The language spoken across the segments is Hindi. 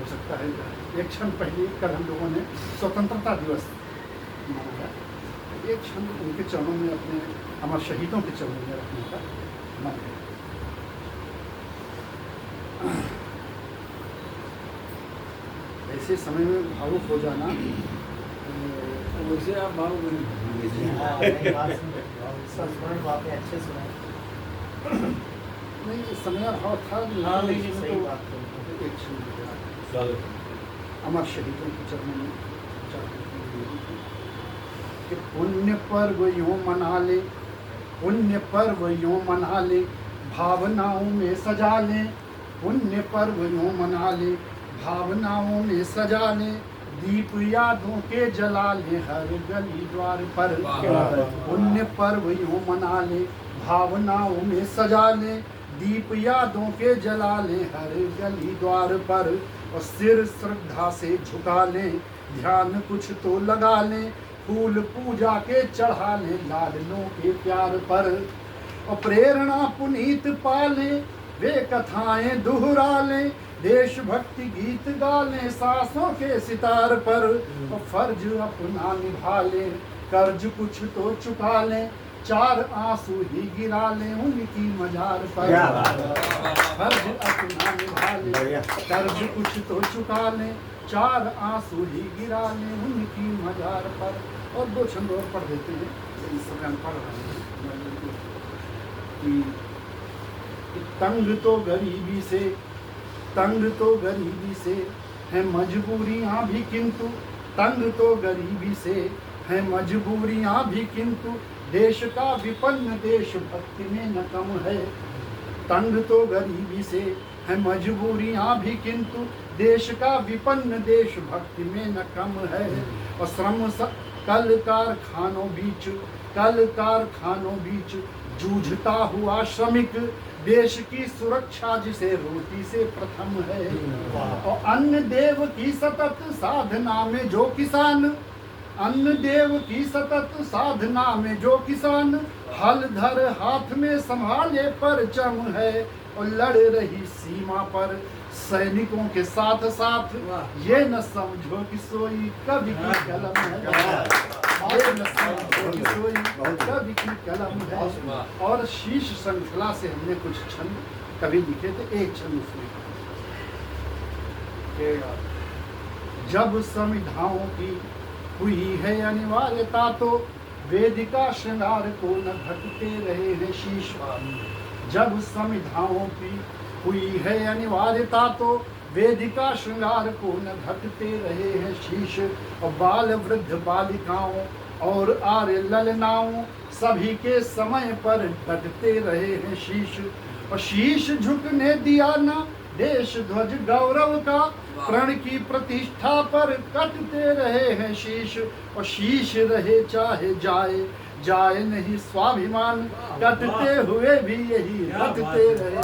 सकता है। एक क्षण पहले कल हम लोगों ने स्वतंत्रता दिवस मनाया, एक क्षण उनके चरणों में अपने अमर शहीदों के चरणों में रखने का मन है। ऐसे समय में भावुक हो जाना, वैसे आप भावुक बातें अच्छे सुनाए। नहीं इस समय भाव था हाँ, नहीं, नहीं, सही बात है। एक क्षण अमर शहीदों के चरणों में कि पुण्य पर्व यूं मना ले, पुण्य पर्व यूं मना ले, भावनाओं में सजा ले, पुण्य पर्व यूं मना ले, भावनाओं में सजा ले, दीप यादों के जला ले हर गली द्वार पर। पुण्य पर्व यूं मना ले, भावनाओं में सजा ले, दीप यादों के जला ले हर गली द्वार पर। और सिर श्रद्धा से झुका ले, ध्यान कुछ तो लगा ले, फूल पूजा के चढ़ा ले लाडलों के प्यार पर। और प्रेरणा पुनीत पाले, वे कथाएं दोहरा ले, देशभक्ति गीत गा ले सांसों के सितार पर। और फर्ज अपना निभा ले, कर्ज कुछ तो चुका ले, चार आंसू ही गिरा ले उनकी मजार पर। फर्ज अपना निभा ले, कर्ज कुछ तो चुका ले, चार आंसू ही गिरा ले उनकी मजार पर। और दो छंद और पढ़ देते हैं, इस समय हम पढ़ रहे हैं कि तंग तो गरीबी से, तंग तो गरीबी से है मजबूरियां भी, किंतु तंग तो गरीबी से है मजबूरियां भी, किंतु देश का विपन्न देश भक्ति में न कम है। तंग तो गरीबी से है मजबूरियां भी, किंतु देश का विपन्न देश भक्ति में न कम है। और श्रम कल कारखानों बीच, कल कारखानों बीच जूझता हुआ श्रमिक, देश की सुरक्षा जिसे रोटी से प्रथम है। और अन्न देव की सतत साधना में जो किसान, अन्न देव की सतत साधना में जो किसान, हल धर हाथ में संभाले परचम है। और लड़ रही सीमा पर सैनिकों के साथ साथ, ये न समझो कि सोई कवि की कलम है, ये न समझो कि सोई कवि की कलम है। और शीश श्रृंखला से हमने कुछ छंद कभी लिखे थे, एक छंद उसमें जब संविधाओं की हुई है अनिवार्यता, तो वेदिका श्रृंगार को न घटते रहे हैं शीश। जब संविधाओं की हुई है अनिवार्यता, तो वेदिका श्रृंगार को न घटते रहे हैं शीश। और बाल वृद्ध बालिकाओं और आर्य ललनाओं, सभी के समय पर घटते रहे हैं शीश। और शीश झुकने दिया ना देश ध्वज गौरव का, प्रण की प्रतिष्ठा पर कटते रहे हैं शीश। और शीश रहे चाहे जाए, जाए नहीं स्वाभिमान, कटते हुए भी यही रखते रहे।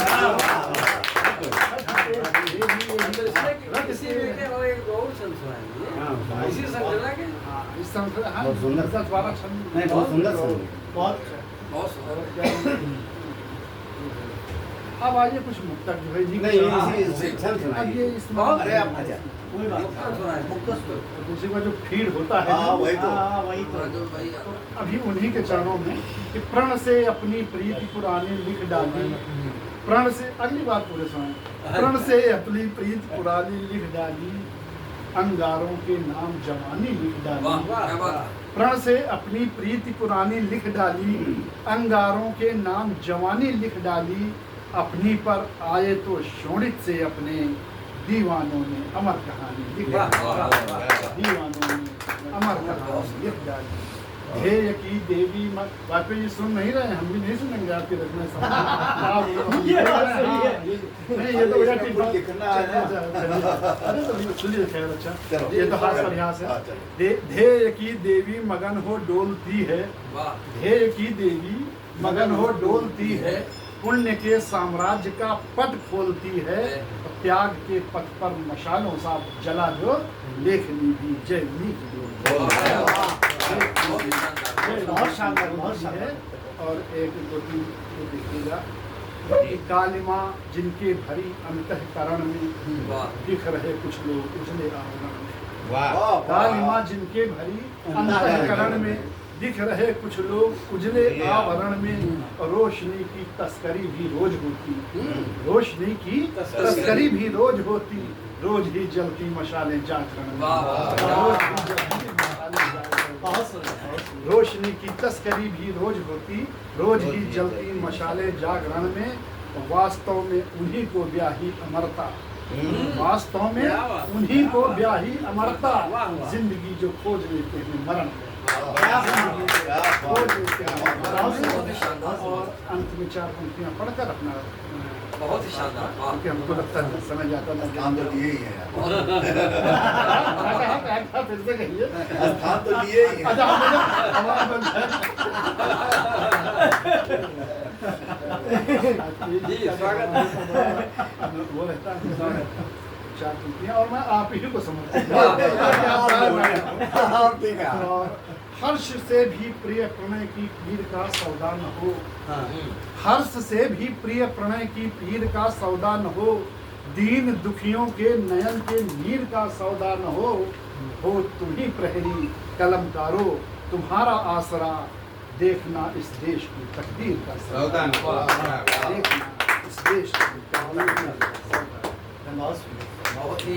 बहुत सुंदर अब आइए कुछ मुक्तक जो है जी, अब ये इसमें अरे आप आजा, दूसरी बार जो फीड होता है, वही तो अभी उन्हीं के चरणों में कि प्रण से अपनी प्रीति पुरानी लिख डाली, प्रण से, अगली बात पूरे सुनाए, प्रण से अपनी प्रीति पुरानी लिख डाली, अंगारों के नाम जवानी लिख डाली। प्रण से अपनी प्रीति पुरानी लिख डाली, अंगारों के नाम जवानी लिख डाली। अपनी पर आए तो शोणित से अपने दीवानों ने अमर कहानी लिख डाली, दीवानों ने अमर कहानी लिख डाली। ध्येय की देवी वाकई ये सुन नहीं रहे, हम भी नहीं सुनेंगे आपकी रचना। ये तो बड़ा ठीक अरे तो सुनिए खैर, अच्छा ये तो हास्य अभ्यास है। ध्येय की देवी मगन हो डोलती है, ध्येय की देवी मगन हो डोलती है, पुण्य के साम्राज्य का पट खोलती है। त्याग के पथ पर मशालों सा जला जो लेखनी भी जय लिख दो। बहुत शानदार, बहुत शानदार। और एक दो तीन देखिएगा कालिमा जिनके भरी अंतःकरण में वाह। दिख रहे कुछ लोग उजले आवरण में। वाह कालिमा जिनके भरी अंतःकरण में दिख रहे कुछ लोग उजले आवरण में। रोशनी की तस्करी भी रोज होती, रोशनी की तस्करी भी रोज होती, रोज ही जलती मशालें जागरण में। वाह। रोज ही जलती मशालें जागरण में। बहुत सुंदर रोशनी की तस्करी भी रोज होती, रोज ही जलती मशाले जागरण में। वास्तव में उन्हीं को ब्याही अमरता, वास्तव में उन्हीं को ब्याही अमरता। जिंदगी जो खोज लेते हैं मरण में, खोज लेते हैं मरण में। और अंत में 4 पंक्तियां पढ़कर अपना बहुत ही शानदार। वाह। क्योंकि हमको लगता है समय जाता ना काम तो लिए ही है यार। फिर से कहिए। स्थान तो लिए ही है। अच्छा हमारा बंद है। जी, स्वागत है। वो रहता है 4 पंक्तियां और मैं आप ही को समझता ठीक है। और हर्ष से भी प्रिय प्रणय की पीर का सौदा न हो, हर्ष से भी प्रिय प्रणय की पीर का सौदा न हो। दीन दुखियों के नयन के नीर का सौदा न हो तुम ही प्रहरी कलमकारो, तुम्हारा आसरा देखना इस देश की तकदीर का सौदा न हो। देखना इस देश की तकदीर का सौदा। बहुत सुंदर। बहुत ही